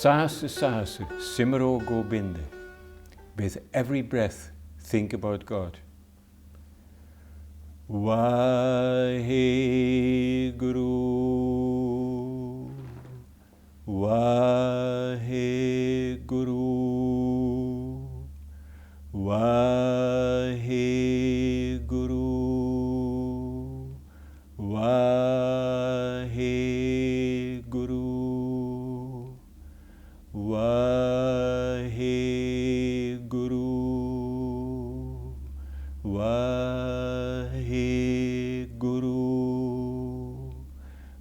Sahasa sahasa simro Gobinde. With every breath, think about God. Vahiguru, Vahiguru, Vahiguru, Vahiguru, Vahiguru, Vahiguru,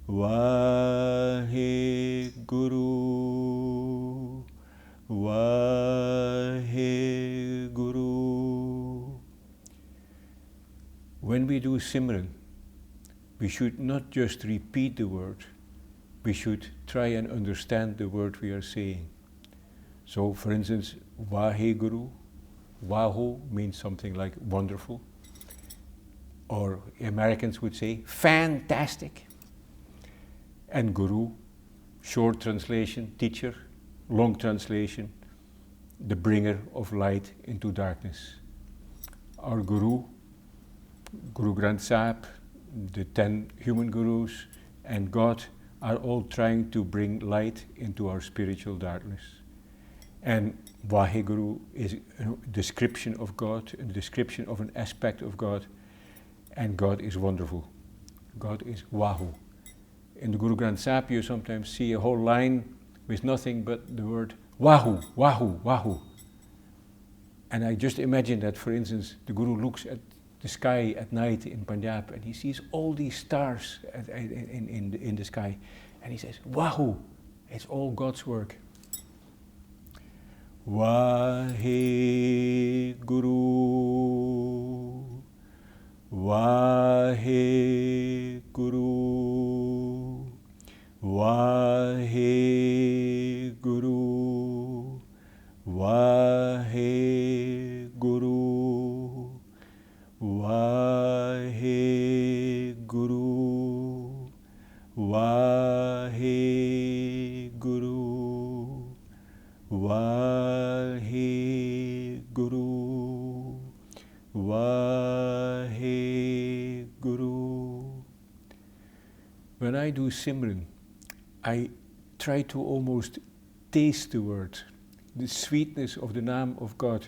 Vahiguru, Vahiguru. When we do Simran, we should not just repeat the word, we should try and understand the word we are saying. So, for instance, Vahiguru, Vahu means something like wonderful, or Americans would say fantastic. And Guru, short translation, teacher, long translation, the bringer of light into darkness. Our Guru, Guru Granth Sahib, the 10 human gurus, and God are all trying to bring light into our spiritual darkness. And Vahiguru is a description of God, a description of an aspect of God, and God is wonderful. God is Vahu. In the Guru Granth Sahib you sometimes see a whole line with nothing but the word Vahu, Vahu, Vahu. And I just imagine that, for instance, the Guru looks at the sky at night in Punjab and he sees all these stars in the sky, and he says, Vahu, it's all God's work. Vahiguru, Vahiguru, Vahiguru, Vahiguru, Vahiguru, Vahiguru, Vahiguru, Vahiguru. When I do Simran, I try to almost taste the word, the sweetness of the name of God.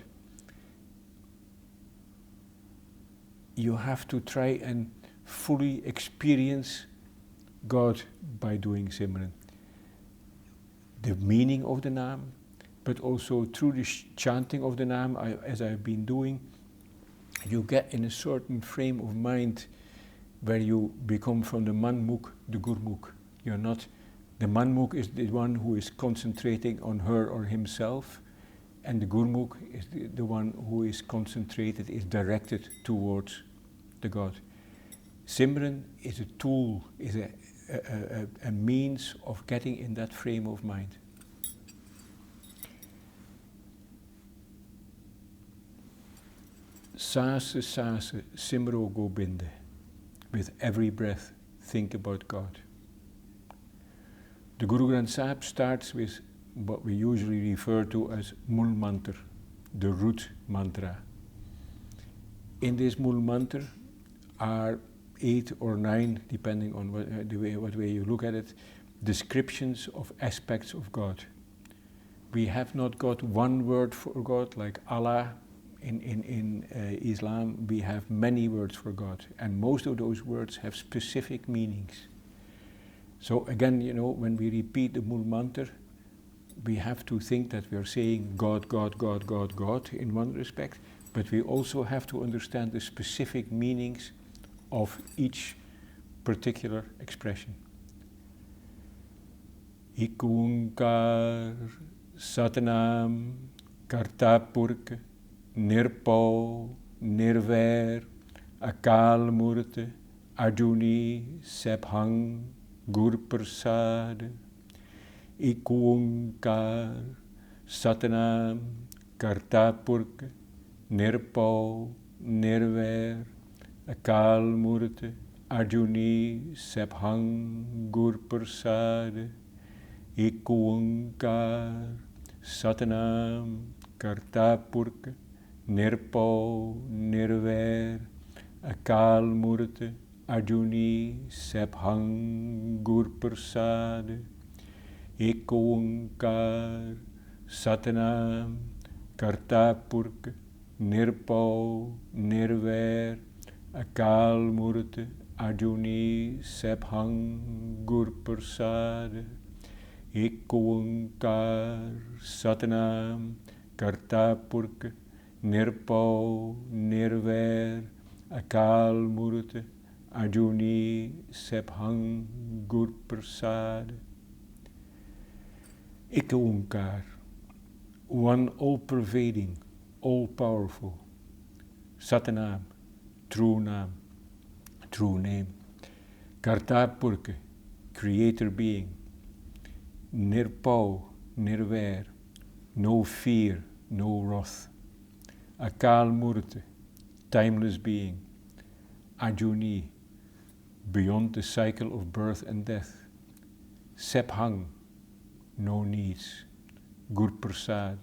You have to try and fully experience God by doing Simran. The meaning of the name, but also through the chanting of the name, as I've been doing, you get in a certain frame of mind where you become from the manmukh, the gurmukh. You're not, the manmukh is the one who is concentrating on her or himself, and the gurmukh is the one who is concentrated, is directed towards the God. Simran is a tool, is a means of getting in that frame of mind. Sahasa sahasa simro Gobinde. With every breath, think about God. The Guru Granth Sahib starts with what we usually refer to as Mool Mantra, the root mantra. In this Mool Mantra are 8 or 9, depending on what way you look at it, descriptions of aspects of God. We have not got one word for God like Allah. In Islam, we have many words for God, and most of those words have specific meanings. So again, you know, when we repeat the Mool Mantra, we have to think that we are saying God, God, God, God, God in one respect, but we also have to understand the specific meanings of each particular expression. Ik Ongkár, Satnam, Kartá Purkh, Nirbhau, Nirvair, Akál Murat, Ajuni, Saibhang, Gurprasád. Ik Ongkár, Satnam, Kartá Purkh, Nirbhau, Nirvair, Akál Murat, Ajuni, Saibhang, Gurprasád. Ik Ongkár, Satnam, Kartá Purkh, Nirbhau, Nirvair, Akál Murat, Ajuni, Saibhang, Gurprasád. Ik Ongkár, Satnam, Kartá Purkh, Nirbhau, Nirvair, Akál Murat, Ajuni, Saibhang, Gurprasád. Ik Ongkár, Satnam, Kartá Purkh, Nirbhau, Nirvair, Akál Murat, Ajuni, Saibhang, Gurprasád. Ik Ongkár, one all-pervading, all-powerful. Satnam, true name. Kartá Purkh, creator being. Nirbhau, Nirvair, no fear, no wrath. Akál Murat, timeless being. Ajuni, beyond the cycle of birth and death. Saibhang, no needs. Gurprasád,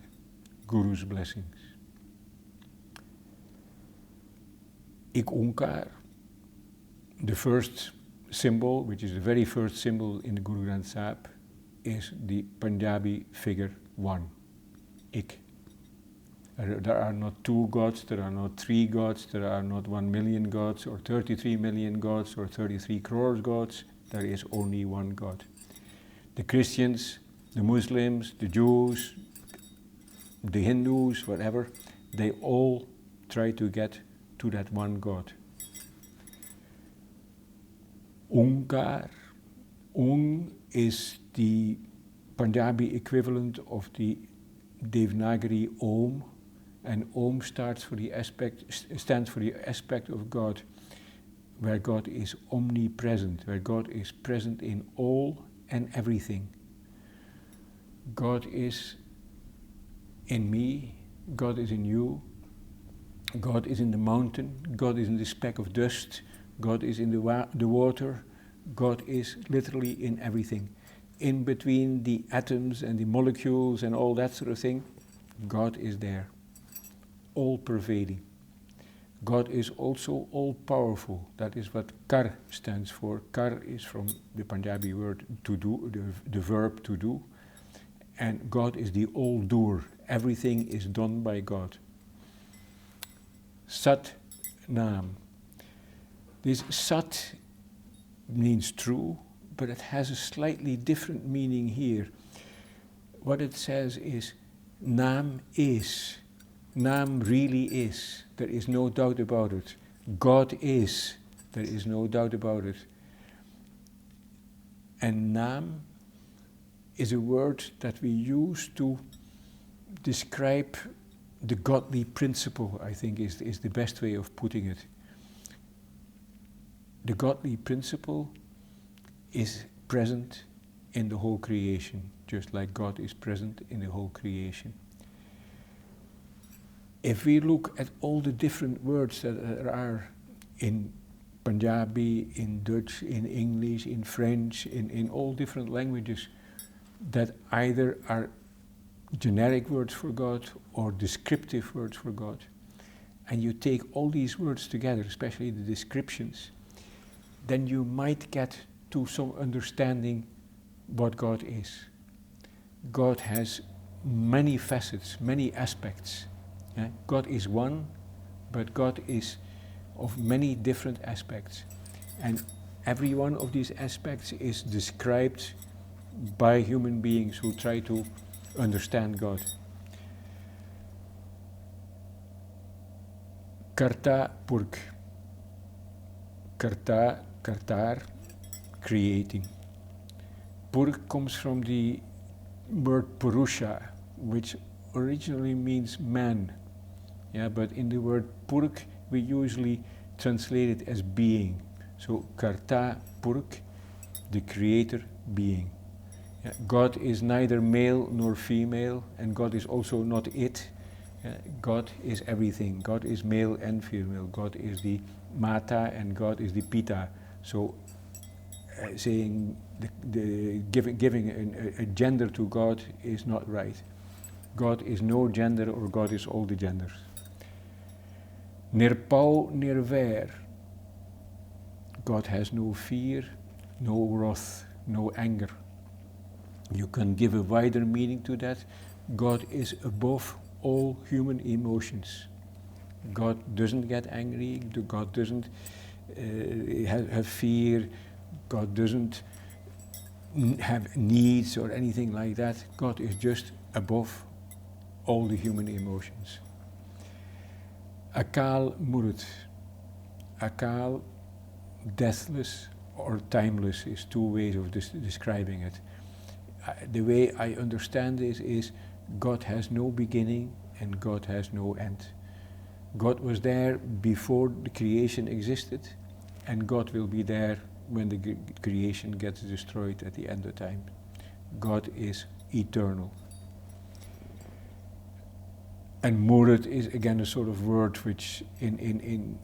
Guru's blessings. Ik Ongkár, the first symbol, which is the very first symbol in the Guru Granth Sahib, is the Punjabi figure 1, Ik. There are not 2 gods, there are not 3 gods, there are not 1 million gods, or 33 million gods, or 33 crores gods. There is only one God. The Christians, the Muslims, the Jews, the Hindus, whatever, they all try to get to that one God. Ongkár. Ong is the Punjabi equivalent of the Devanagari Om, and Om stands for the aspect of God, where God is omnipresent, where God is present in all and everything. God is in me, God is in you, God is in the mountain, God is in the speck of dust, God is in the water, God is literally in everything. In between the atoms and the molecules and all that sort of thing, God is there, all-pervading. God is also all-powerful. That is what Kar stands for. Kar is from the Punjabi word to do, the verb to do. And God is the all-doer. Everything is done by God. Sat Nam. This Sat means true, but it has a slightly different meaning here. What it says is, Naam is. Naam really is. There is no doubt about it. God is. There is no doubt about it. And Naam is a word that we use to describe the godly principle, I think is the best way of putting it. The godly principle is present in the whole creation, just like God is present in the whole creation. If we look at all the different words that there are in Punjabi, in Dutch, in English, in French, in all different languages, that either are generic words for God or descriptive words for God, and you take all these words together, especially the descriptions, then you might get to some understanding what God is. God has many facets, many aspects. God is one, but God is of many different aspects. And every one of these aspects is described by human beings who try to understand God. Kartá Purkh. Kartá, Kartar, creating. Purkh comes from the word Purusha, which originally means man. Yeah, but in the word Purkh, we usually translate it as being. So Kartá Purkh, the creator being. Yeah, God is neither male nor female, and God is also not it. God is everything. God is male and female. God is the Mata and God is the Pita. So saying giving a gender to God is not right. God is no gender, or God is all the genders. Nirbhau, Nirvair. God has no fear, no wrath, no anger. You can give a wider meaning to that. God is above all human emotions. God doesn't get angry, God doesn't have fear, God doesn't have needs or anything like that. God is just above all the human emotions. Akál Murat. Akál, deathless or timeless, is two ways of describing it. The way I understand this is God has no beginning and God has no end. God was there before the creation existed, and God will be there when the creation gets destroyed at the end of time. God is eternal. And Murat is again a sort of word which in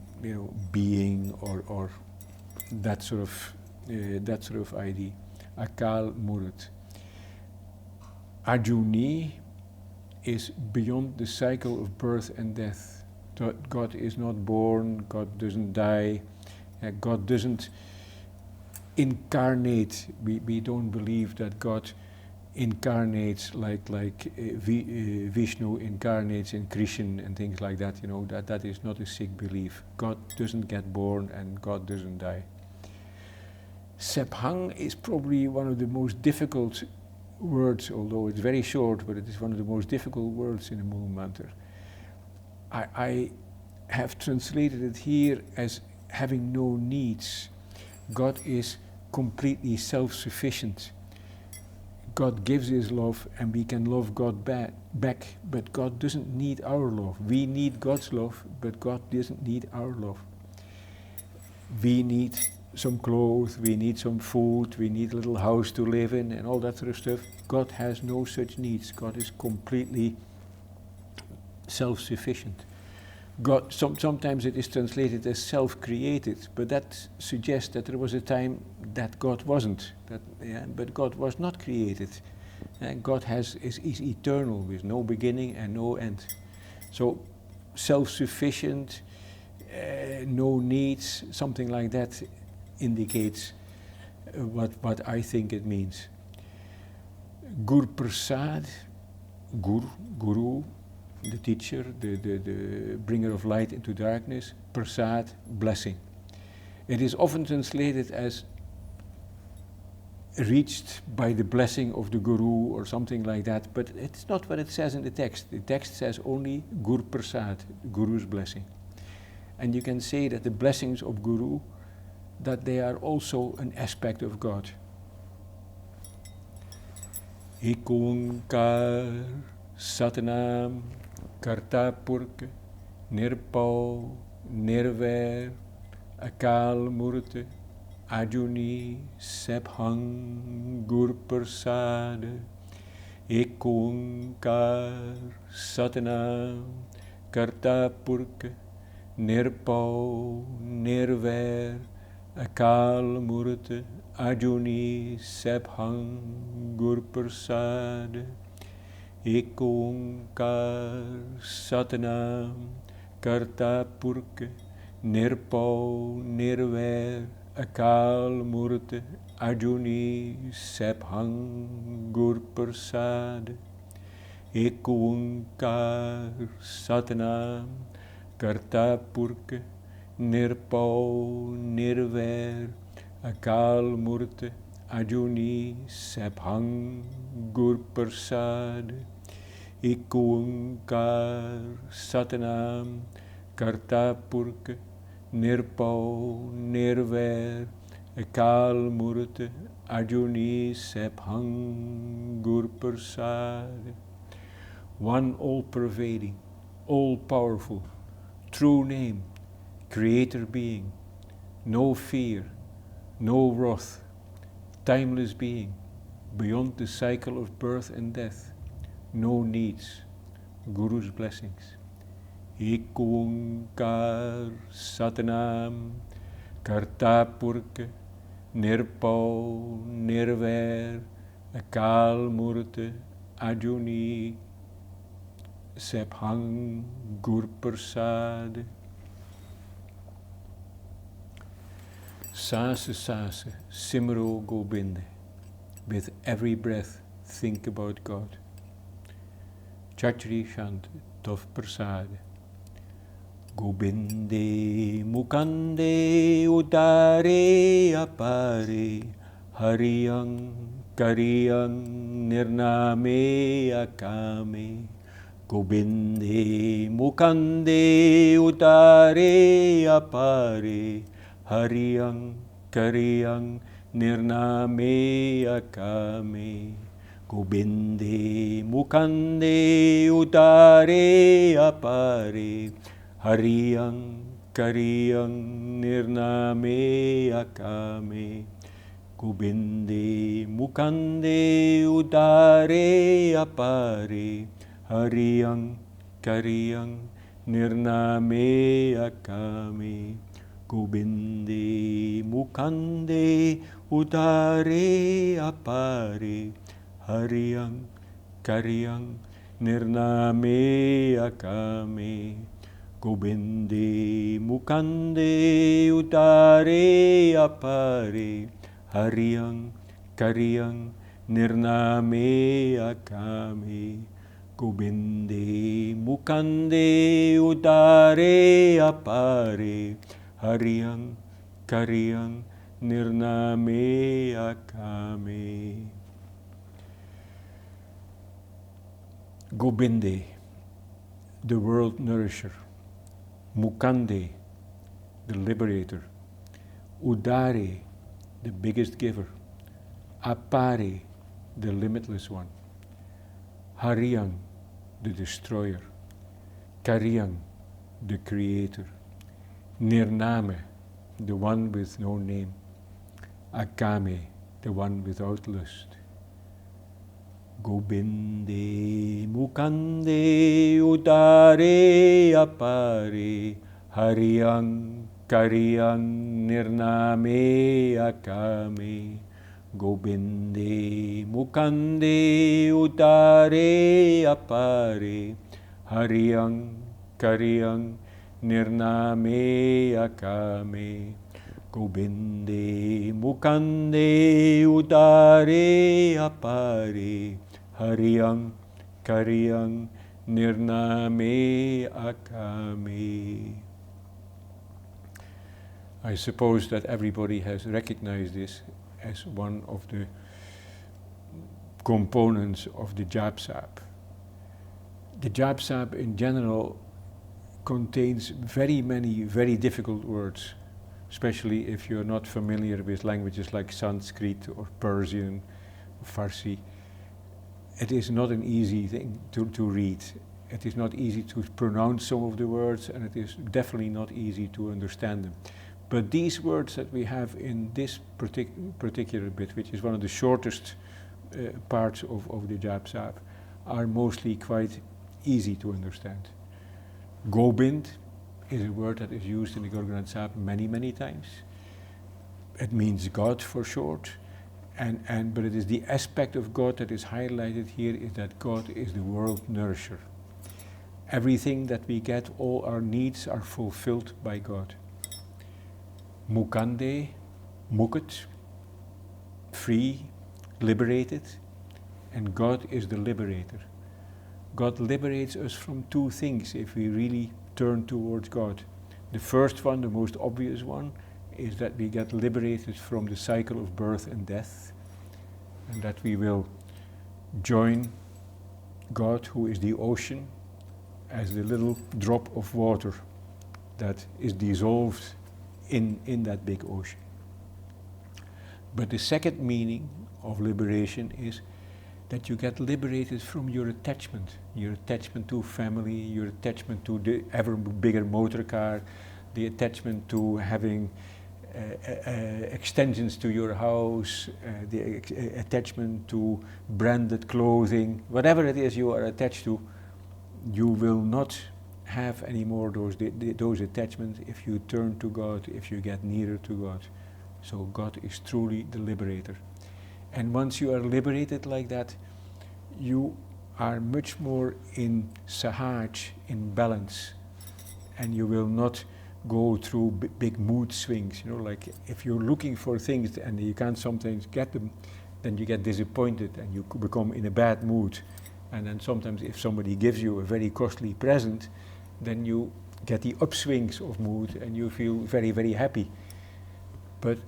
being or that sort of idea. Akál Murat. Ajuni is beyond the cycle of birth and death. God is not born, God doesn't die, God doesn't incarnate. We don't believe that God incarnates like Vishnu incarnates in Krishna and things like that. That is not a Sikh belief. God doesn't get born and God doesn't die. Saibhang is probably one of the most difficult words, although it's very short, but it is one of the most difficult words in the Moon Mantra. I have translated it here as having no needs. God is completely self-sufficient. God gives his love and we can love God back, but God doesn't need our love. We need God's love, but God doesn't need our love. We need some clothes, we need some food, we need a little house to live in and all that sort of stuff. God has no such needs. God is completely self-sufficient. God, sometimes it is translated as self-created, but that suggests that there was a time that God wasn't. But God was not created. God is eternal with no beginning and no end. So self-sufficient, no needs, something like that indicates what I think it means. Gurprasád, Guru, the teacher, the bringer of light into darkness. Prasad, blessing. It is often translated as reached by the blessing of the Guru or something like that, but it's not what it says in the text. The text says only Gurprasád, Guru's blessing. And you can say that the blessings of Guru, that they are also an aspect of God. Ik Ongkár, Satnam, Kartá Purkh, Nirbhau, Nirvair, Akál Murat, Ajuni, Saibhang, Gurprasád, Ik Ongkár, Satnam, Kartá Purkh, Nirbhau, Nirvair, Akál Murat, Ajuni, Saibhang, Gurprasád, Ik Ongkár, Satnam, Kartá Purkh, Nirbhau, Nirvair, Akál Murat, Ajuni, Saibhang, Gurprasád, Ik Ongkár, Satnam, Kartá Purkh, Nirbhau, Nirvair, Akál Murat, Ajuni, Saibhang, Gurprasád, Ik Ongkár, Satnam, Kartá Purkh, Nirbhau, Nirvair, Akál Murat, Ajuni, Saibhang, Gurprasád. One all-pervading, all-powerful, true name, creator being, no fear, no wrath, timeless being, beyond the cycle of birth and death, no needs, Guru's blessings. Ik Ongkár, Satnam, Kartá Purkh, Nirbhau, Nirvair, Akál Murat, Ajuni, Saibhang, Gurprasád. Sase sase, simro Gobinde. With every breath, think about God. Chachri Shant, Tof Prasad. Gobinde, Mukande, Udáre, Apáre, Hariang, Kariang, Nirnáme, Akáme. Gobinde, Mukande, Udáre, Apáre, Hariang, Kariang, Nirnáme, Akáme. Gobinde, Mukande, Udáre, Apáre, Hariang, Kariang, Nirnáme, Akáme. Gobinde, Mukande, Udáre, Apáre, Hariang, Kariang, Nirnáme, Akáme. Gobinde, Mukande, Udáre, Apáre, Hariang, Kariang, Nirnáme, Akáme. Gobinde, Mukande, Udáre, Apáre, Hariang, Kariang, Nirnáme, Akáme. Gobinde, Mukande, Udáre, Apáre, Hariang, Kariang, Nirnáme, Akáme. Gobinde, the world nourisher. Mukande, the liberator. Udáre, the biggest giver. Apáre, the limitless one. Hariang, the destroyer. Kariang, the creator. Nirnáme, the one with no name. Akáme, the one without lust. Gobinde, Mukande, Udáre, Apáre, Hariang, Kariang, Nirnáme, Akáme. Gobinde, Mukande, Udáre, Apáre, Hariang, Kariang, Nirnáme, Akáme. Gobinde, Mukande, Udáre, Apáre, Hariang, Kariang, Nirnáme, Akáme. I suppose that everybody has recognized this as one of the components of the Jáp Sahib. The Jáp Sahib in general contains very many very difficult words, especially if you're not familiar with languages like Sanskrit or Persian or Farsi. It is not an easy thing to read. It is not easy to pronounce some of the words, and it is definitely not easy to understand them. But these words that we have in this particular bit, which is one of the shortest parts of the Jáp Sahib, are mostly quite easy to understand. Gobinde is a word that is used in the Guru Granth Sahib many, many times. It means God for short, but it is the aspect of God that is highlighted here, is that God is the world nourisher. Everything that we get, all our needs are fulfilled by God. Mukande, Mukut, free, liberated, and God is the liberator. God liberates us from two things if we really turn towards God. The first one, the most obvious one, is that we get liberated from the cycle of birth and death, and that we will join God, who is the ocean, as the little drop of water that is dissolved in that big ocean. But the second meaning of liberation is that you get liberated from your attachment to family, your attachment to the ever bigger motor car, the attachment to having extensions to your house, the attachment to branded clothing, whatever it is you are attached to, you will not have anymore those attachments if you turn to God, if you get nearer to God. So God is truly the liberator. And once you are liberated like that, you are much more in sahaj, in balance, and you will not go through big mood swings. You know, like if you're looking for things and you can't sometimes get them, then you get disappointed and you become in a bad mood. And then sometimes if somebody gives you a very costly present, then you get the upswings of mood and you feel very, very happy. But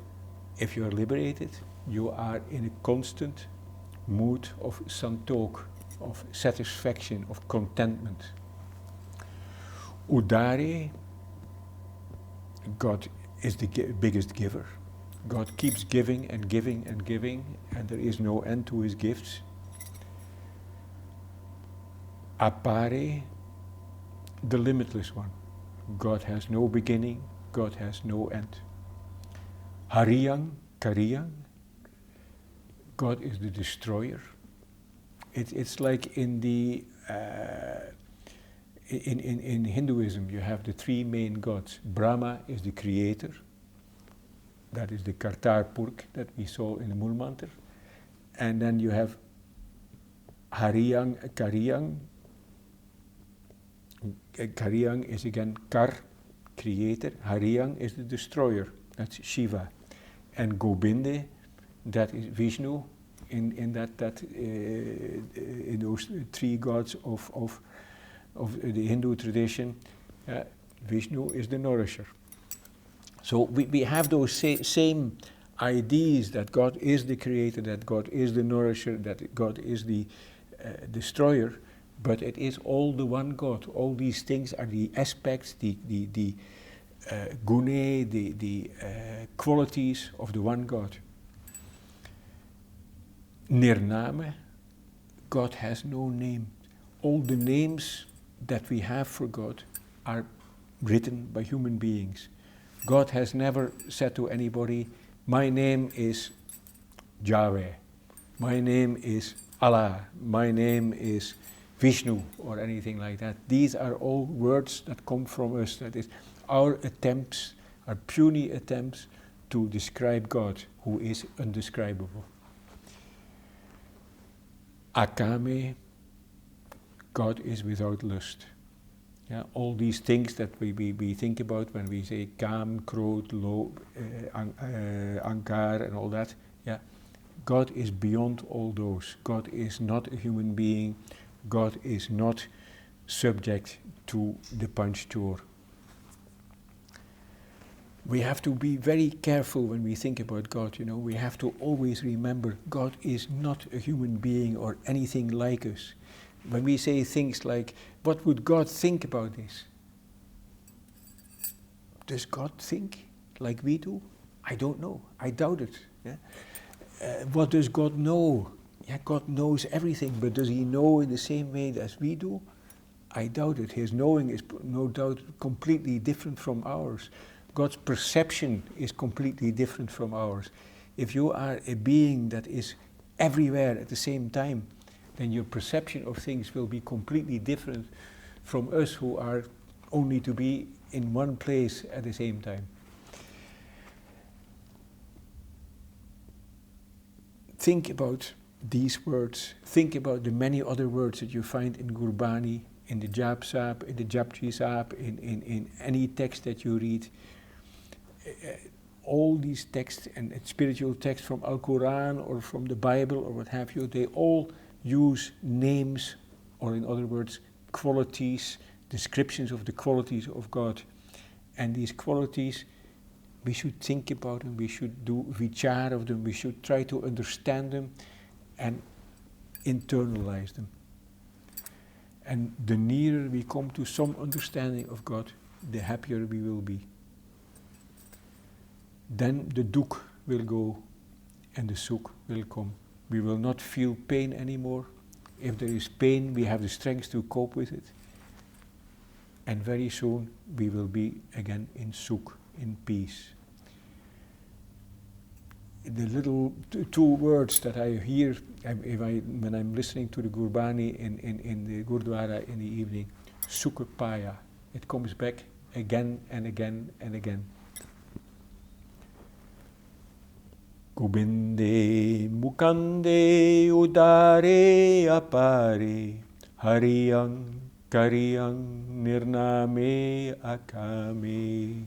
if you are liberated, you are in a constant mood of santokh, of satisfaction, of contentment. Udáre, God is the biggest giver. God keeps giving and giving and giving, and there is no end to his gifts. Apáre, the limitless one. God has no beginning, God has no end. Hariang, Kariang, God is the destroyer. It's like in the in Hinduism you have the three main gods. Brahma is the creator. That is the Kartá Purkh that we saw in the Mool Mantra. And then you have Hariang, Kariang. Kariang is again Kar, creator. Hariang is the destroyer. That's Shiva. And Gobinde, that is Vishnu. In those three gods of the Hindu tradition, Vishnu is the nourisher. So we have those same ideas that God is the creator, that God is the nourisher, that God is the destroyer, but it is all the one God. All these things are the aspects, the gune, the qualities of the one God. Nirnáme, God has no name. All the names that we have for God are written by human beings. God has never said to anybody, my name is Yahweh, my name is Allah, my name is Vishnu, or anything like that. These are all words that come from us. That is, our attempts are puny attempts to describe God, who is undescribable. Akáme, God is without lust. Yeah, all these things that we think about when we say kaam, krodh, lobh, Ongkár and all that, yeah, God is beyond all those. God is not a human being. God is not subject to the panchchor. We have to be very careful when we think about God, you know. We have to always remember God is not a human being or anything like us. When we say things like, what would God think about this? Does God think like we do? I don't know. I doubt it. Yeah? What does God know? Yeah, God knows everything, but does he know in the same way as we do? I doubt it. His knowing is no doubt completely different from ours. God's perception is completely different from ours. If you are a being that is everywhere at the same time, then your perception of things will be completely different from us who are only to be in one place at the same time. Think about these words. Think about the many other words that you find in Gurbani, in the Jáp Sahib, in the Japji Sahib, in any text that you read. All these texts and spiritual texts from Al-Quran or from the Bible or what have you, they all use names, or in other words, qualities, descriptions of the qualities of God. And these qualities, we should think about them, we should do vichar of them, we should try to understand them and internalize them. And the nearer we come to some understanding of God, the happier we will be. Then the dukh will go and the sukh will come. We will not feel pain anymore. If there is pain, we have the strength to cope with it. And very soon we will be again in sukh, in peace. The little two words that I hear when I'm listening to the Gurbani in the Gurdwara in the evening, sukh paya, it comes back again and again and again. Gubinde, Mukande, Udáre, Apáre, Hariang, Kariang, Nirnáme, Akáme.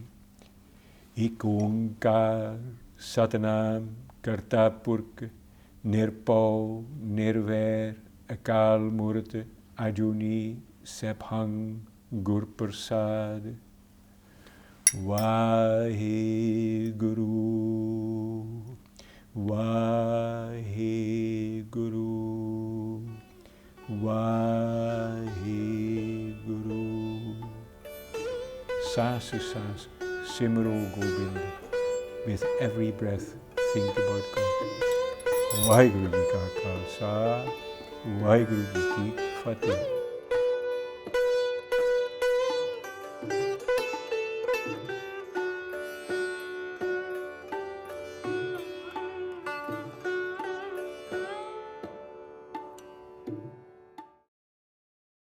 Ik Ongkár, Satnam, Kartá Purkh, Nirbhau, Nirvair, Akál Murat, Ajuni, Saibhang, Gurprasád. Vahiguru, Vahiguru, Vahiguru. Sasa, sasa, simro Gobinde. With every breath, think about God. Vahiguru ji ka khalsa, Vahiguru ji ki fateh.